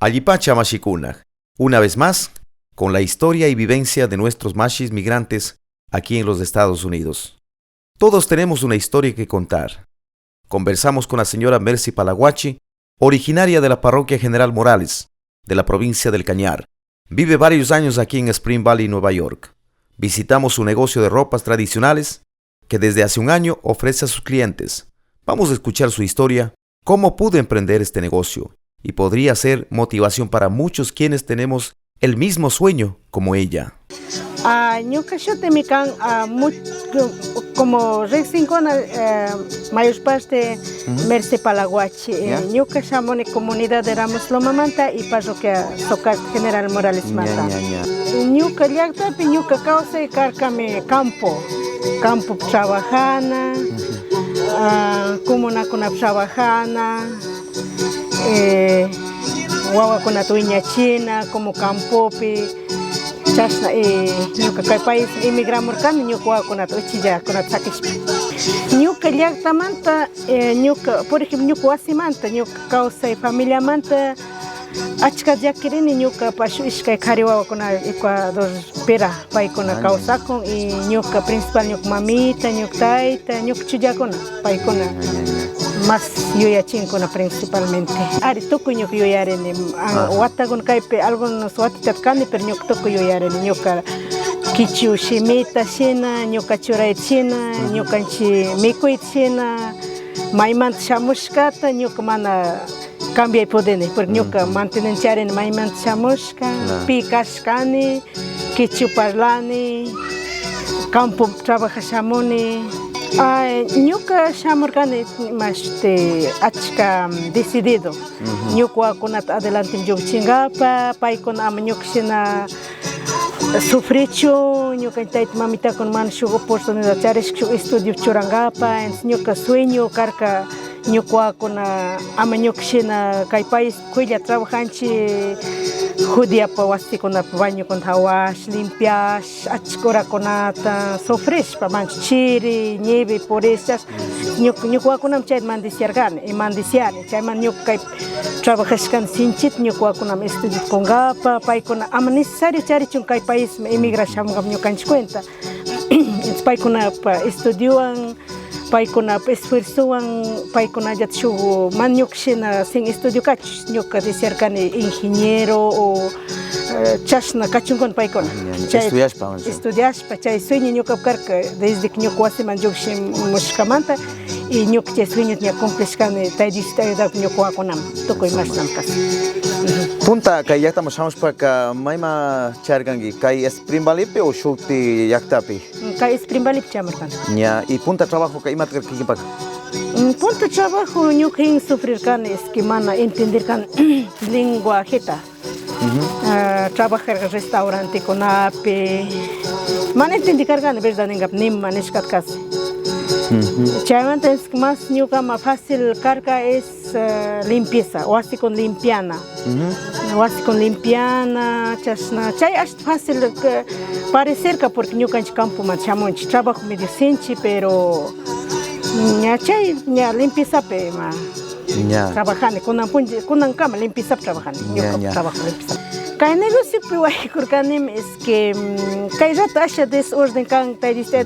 Allipacha Mashikunaj, una vez más, con la historia y vivencia de nuestros mashis migrantes aquí en los Estados Unidos. Todos tenemos una historia que contar. Conversamos con la señora Mercy Palaguachi, originaria de la parroquia General Morales, de la provincia del Cañar. Vive varios años aquí en Spring Valley, Nueva York. Visitamos su negocio de ropas tradicionales que desde hace un año ofrece a sus clientes. Vamos a escuchar su historia, cómo pudo emprender este negocio, y podría ser motivación para muchos quienes tenemos el mismo sueño como ella. Ñuka shutimikan como recién con mayor parte Mercy Palaguachi. Ñuka shamoni comunidad de Ramos Loma Manta y parroquia Socar General Morales Manta. Ñuka llaktapi ñuka causa y carcame campo trabajana, comuna con trabajana. Wawa con la tuiña china, como campopi, chasna, ñuka kay país emigramos kan ñuka con la tuichilla, con la sakish. Ñuka llakta manta, ñuka, por ejemplo, ñuka wasi manta, ñuka causa y familia manta, achka llakirini ñuka pashu ishkay kariwawa con la Ecuador pera, pay con la causa con y ñuka principal ñuka mamita, ñuka taita, ñuka chuya con la, pay con la. Más yuyachin con principalmente. Ari toco ñuka yuyareni, watagun kaype algunos watichatkani pero ñuka toco yuyareni, ñuka kichu shimita shina, ñuka churay shina, ñukanchi mikuy shina, maymanta shamushkata ñuka mana cambiay podeni, porque ñuka mantenenciareni maymanta shamushka, pikashkani, kichu parlani, campo trabajashamuni. Ñuka shamurkani achka decidido. Ñuka kunata adelante lluchingapa, paykuna ama ñuka shina sufrichu, ñuka tayta mamita con mana shuk oportunidad charish shuk estudio churangapa, ñuka sueño karka ñuka kuna ama ñuka shina kay país kuilla trabajanchi judiapa wasikunapa baño con hawash, limpiash, achkurakunata, sufrishpa manch chiri, nieve, por esas ñuka kunam chay mandiciargani, y mandiciani, chayman ñuka kay trabajashkan sinchit ñuka kunam estudio kungapa, paykuna ama necesario charichun kay país emigrashamgam ñukanchik cuenta. Paykunapa estudioan, paykunapa esfuerzoan, paykuna shuk man ñuka shina sin estudio kachus, ñuka desearkani ingeniero o chashna kachungon paykuna. Estudiashpa, chay sueño ñuka karka desde que ñuka wasiman llukshimushkamanta y ñuka chay sueño ña cumplishkani taydista ayudar ñuka kunam tukuy mashnam kasi. Punta kay llaqta shamushpaka mayma charganki kay Spring Valleypi o shukti llaqtapi? Kay Spring Valleypi chamurkani. Ya, y punta trabajo kay imata karkikinpaka? Punta trabajo ñuka sufrirkani es que mana entenderkani lengua jeta. Trabajar en restaurante con ape. Mana entenderkani verdad ningap nimma nishkatkasi. Chaymanta es más ñuka más fácil carga es limpieza, wasi con limpiana. Wasi con limpiana, chasna. Chay es fácil parecer que porque ñuka en campo man chamonchi trabajo medio senchi, pero ña chay ña limpieza pe ma. Trabajando kunan cama limpieza trabajando. Ñuka trabajo limpieza. Kay negocio piway kurkanim es que kay rata asha desorden kan taydiste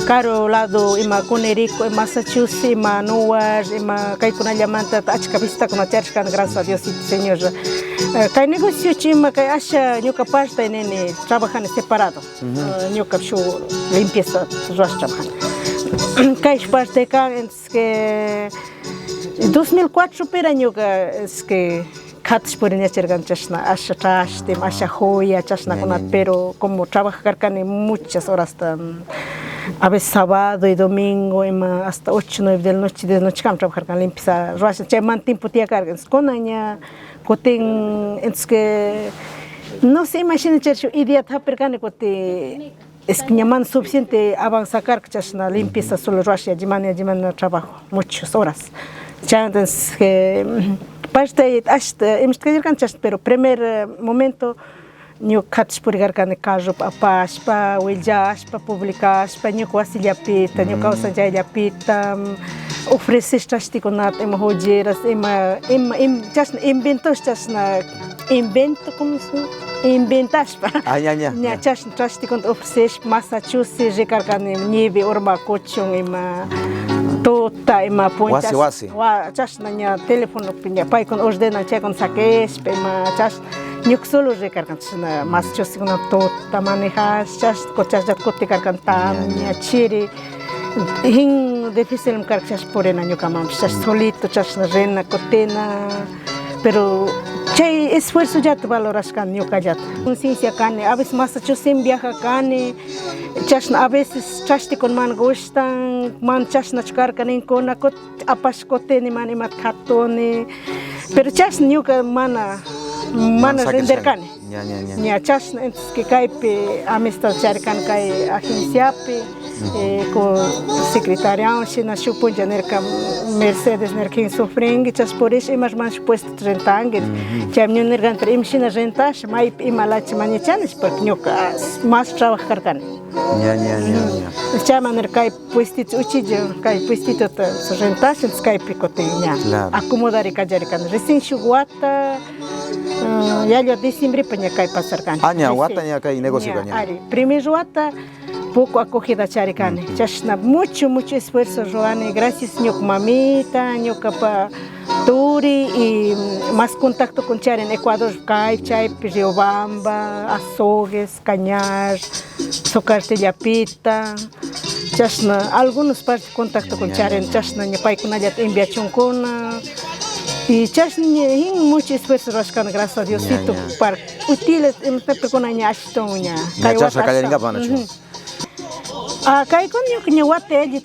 caro lado ima Conérico, ima Massachusetts, ima Newark, ima kay kuna llamanta achka vista kuna charchkan, gracias a Dios Señor. Kay negocio chima kay asha ñuka parte nene trabajan separado. Ñuka shu limpieza rush trabajan. Kay parte kan es que 2004 pera ñuka es que Katish por iniciar chashna asha trashtem, asha joya, chashna kunat, pero como trabajar kani muchas horas a veces sábado y domingo, hasta 8, 9 de la noche, kam trabajar kan limpieza, ruasha, chay man tiempo tía carga, con aña, coten, es que no se imagina chacho idea taper kani cote, es que llaman suficiente avanzar chashna limpieza solo ruasha, jimana trabajo, muchas horas, chay entonces que parte hasta pero primer momento ñuka katispurikarkani carropa apashpa, willashpa, publicashpa, ñuka wasillapita, ñuka kawsanchayllapita, ofrecish chashtikunata, ima joyeras, chashna inventos, chashna invento, ¿cómo se llama? Inventashpa. ña. Chashna chashtikunata ofrecish, Massachusetts, rikarkani nieve, urmakuchun, ima tota, ima punchas. Wasi. Chashna ña teléfono, ña paykun ordenan chaykun sakeshpa, ima chashna. Ñuka solo rikarkan chashna Massachusetts kuna tota manejash, chashna kutikarkan tamña, chiri. Hin difícil karka chashna purina ñuka mamash, chashna solito, chashna rena, kutena. Pero chay esfuerzo llata valorashkan ñuka llata. Conciencia kani, a veces Massachusetts viaja kani, chashna a veces chashtikun man gustan, man chashna chkarkan inkuna, apash kuteni man imat katoni. Pero chashna ñuka mana renderkani. Ña chashna entonces que kaypi amistad charikan kay agenciapi, con secretariado shina shupuncha nerka Mercedes nerkin sufrengi chas por eso imas man puesto rentangi chamño nergan pero imshina rentash mai imalachi manichanes porque ñuka más trabajar kan chama nerkay puestito uchillo kay puestito su rentash kay picoteña acomodar kajarikan recién shuguata ya yo diciembre paña kay pasar kan aña guata ña kay negocio kaña primer guata poco acogida charicane. Chashna mucho esfuerzo Joane, gracias ñuka mamita, ñuka pa Turi y más contacto con Char en Ecuador, Caychaypi, Riobamba, Azogues, Cañar, Socartellapita. Chashna algunos partes contacto con Char en Chashna ñapay kunallat enviachonkuna. Y chashna mucho esfuerzo rascan gracias a Diosito para útiles en persona ña ashtoña. Chashna kallaringa panacho. Acá con ñuka guate,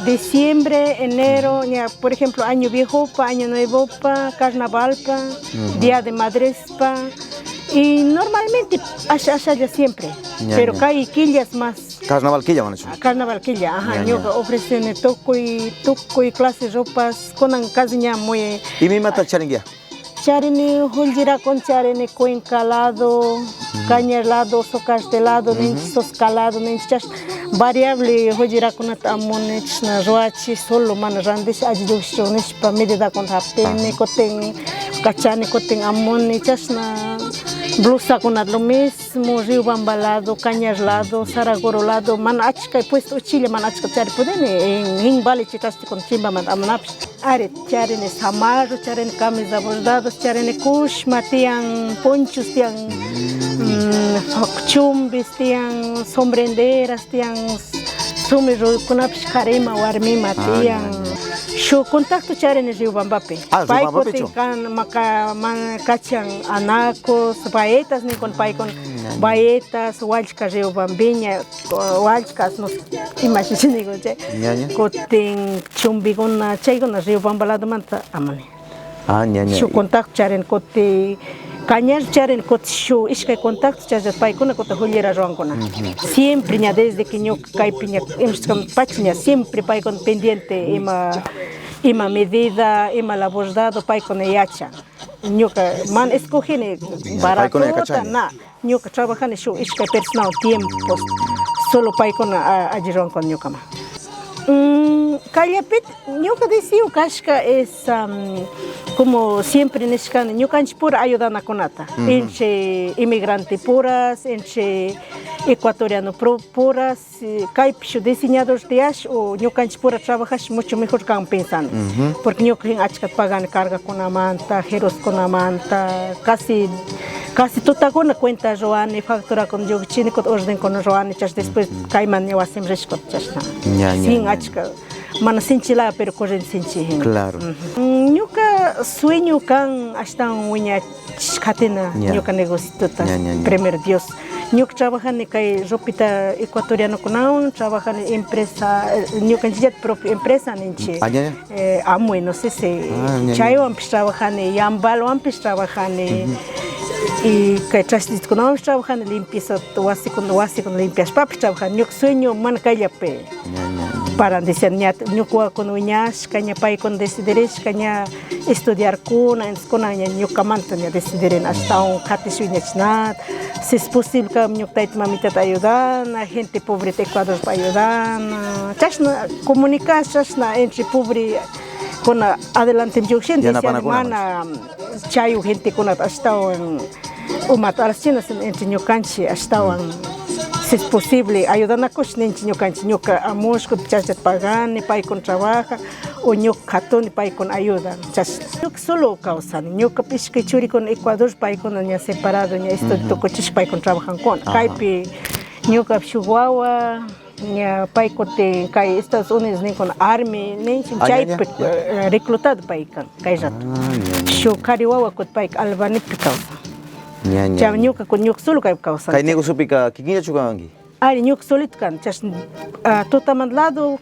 diciembre, enero, por ejemplo, año viejo, año nuevo, carnaval, día de madres, y normalmente allá siempre, pero acá hay quillas más. Carnaval quilla, man. Carnaval quilla, ajá, ñuka ofrecen toco y clases ropas, con casi muy. ¿Y mi mata charingia? Charini Huljira con charini cuencalado, cañerlado, socastelado, soscalado, variable Huljira con amonech, roachi, solo man randish, adjucciones, pa medida con rapene, coten, cachane, coten amone, chasna, blusa con lo mismo, río bambalado, cañerlado, saragorolado, man achka, puesto chile, man achka, chari, pueden en vale chitaste con chimba, man amnaps. Are charini samarro, charini camisa bordados, charini kushma, tian ponchos, tian chumbis, tian sombrenderas, tian sumiro kunapsh karema warmima, tian shu contacto charini Riobambapi. Paiko tikan kachan anacos, baetas ni con paikon baetas, walchka Riobambiña, walchkas nos imaginigo che. Kotin chumbigona chaygona Riobambalado manta amane. Shu contacto charini koti cañar charen kot shu ishkay contacto chashat paikuna kota Huljira roankuna. Siempre ña desde que ñuka kaypiña pachiña siempre paikon pendiente ima medida, ima labordado paikuna yacha. Ñuka man escogene baratota na ñuka trabajane shu ishkay personal tiempos solo paikuna allí roankuna ñuka ma. Callapit, ñuka deseo kashka es como siempre nishkan, ñuka pura ayudana konata, entre inmigrante puras, entre ecuatoriano puras, kaypishu diseñadores de ash o ñuka pura trabajas mucho mejor que pensando, porque ñuka achkat pagan carga con amanta, jeros con amanta, casi toda cuenta Joane, factura con yo chini con orden con Joane, chas después caiman ne wasem reshkot chasna. Sin achka, mana sinchila pero corren sinchi. Claro. Ñuka sueño kan hasta uña chkatena, ñuka negocio primer Dios. Ñuka trabajan en ropita ecuatoriano con trabajan en empresa, ñuka ya propia empresa ninche. Amo no sé si chayo ampis trabajan en yambal ampis trabajan y que traslit con ampis trabajan en limpieza, wasi con limpias papis trabajan. Ñuka sueño man kayape. para diseñar ñuka con uñas caña pay con decidir caña estudiar con ñuka mantener decidir hasta un catis uñas nada si es posible que ñuka mamita te ayudar a gente pobre te Ecuador para ayudar chasna comunicar chasna entre pobre con adelante yo gente se hermana chayo gente con hasta un matar chinas entre ñukanchi hasta si es posible, ayudan a cocinar ñuka amos que chas pagan ni pay con trabaja o ñuka ton pay con ayuda. Chas ñuka solo causan ñuka pisque churi con Ecuador pay con ña separado ña esto tocochis pay con trabajan con. Kaipi ñuka Chihuahua ña pay con te kai Estados Unidos ni con army ni chay reclutado pay kan kai rat. Shu kariwawa con pay albanit causa. Cham ñuka con ñuka solo kay causa. Kay nego supika kikinya chukangi. Ari ñuka solito kan chas totalmente lado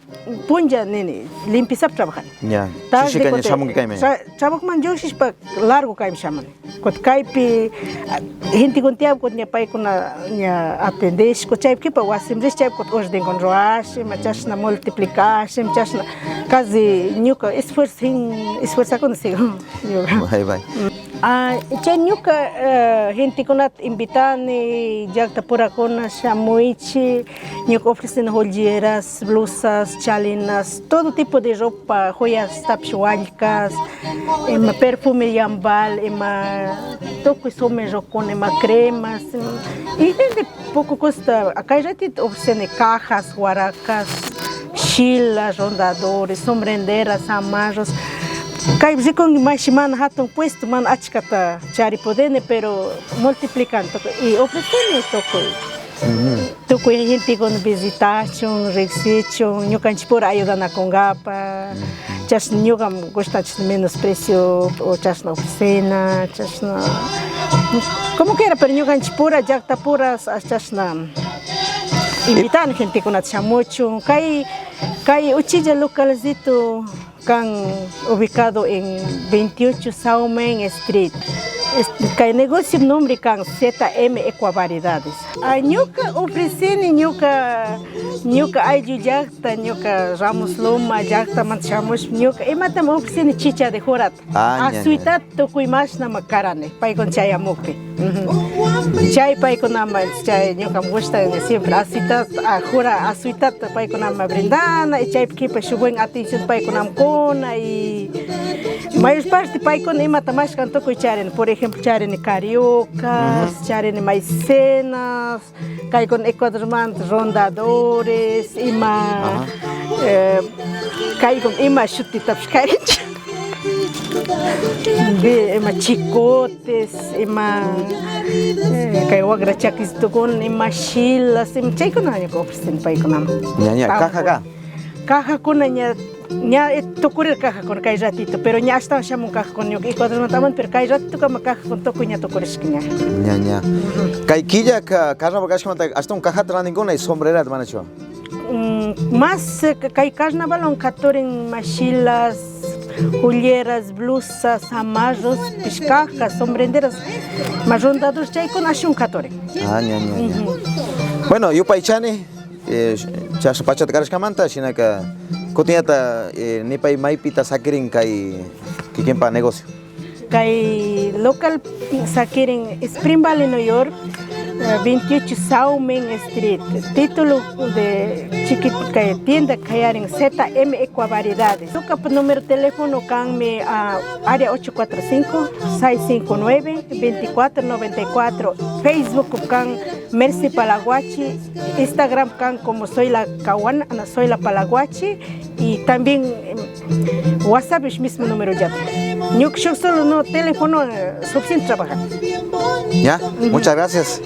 punja nene limpieza trabajar. Ya. Chishi kanya shamun kay me. Trabajo man yo shish pa largo kay shaman. Kot kay pi gente con tiempo kot ña pay con ña aprendes kot chay ki pa wasim des chay kot orden con roash, machas na multiplicar, machas na casi ñuka esfuerza con sigo. Bye bye. Chay ñuka gente con invitani jagta pura con shamuichi, ñuka ofrecen joyeras, blusas, chalinas, todo tipo de ropa, joyas tapchualcas, perfume yambal, toco some rocón, cremas, y desde poco costa, acá ya te ofrecen cajas, huaracas, chilas, rondadores, sombreras, amarros. Kay con mais man hatong puesto man achkata chari podene pero multiplicando y ofrecen toco toco gente con visitación recesión yo canchi por ayuda na congapa chas ñuga gusta menos precio o chas na oficina chas na como que era pero yo canchi pura jacta puras chas na invitan gente con chamucho kay uchilla localcito kan ubicado en 28 Saumen Street. El negocio nombre kan ZM Ecuavariedades. Ñuka ofrecen ñuka ayu jacta ñuka Ramos Loma jacta manchamos ñuka matam ofrecen chicha de jorat. Asuitat tokuy mas na makarane pay con chay amope. Chay pay con ama chay ñuka gusta siempre asuitat jora asuitat pay con ama brindana y chay kipa su buen atención pay con amcona y mayor parte pay con matam kan tokuy charen por ejemplo charen cariocas, charen maicenas, kay con ecuadorman rondadores, kay con chutitap kay chicotes, kay wagrachakis tukon chilas, chay con año ko ofrecen pay con am. Caja con ña tocurir caja con kay ratito, pero ña hasta shamun caja con ño Ecuador mataman pero kay ratito kama caja con toco ña tocurish kiña. Ña. Kay killa carna bagash mata hasta un caja tra ninguna y sombrera de manacho. Más kay carnaval on catoren machilas, joyeras, blusas, amarros, piscajas, sombreras, marrondados chay con ashun catoren. Ña. Bueno, yo paichani chas pachat karashkamanta shinaka kotiata ni pay maipita sakirin kay kikimpa negocio. Kay local sakirin Spring Valley, New York, 28 Saumen Street. Título de chiquita tienda Kayarin ZM Ecuavariedades. Número de teléfono canme a área 845-659-2494. Facebook can Mercy Palaguachi. Instagram can como Soy la Caguana, Soy la Palaguachi. Y también WhatsApp es mismo número ya. Yo solo no teléfono suficiente trabajar. Ya, muchas gracias.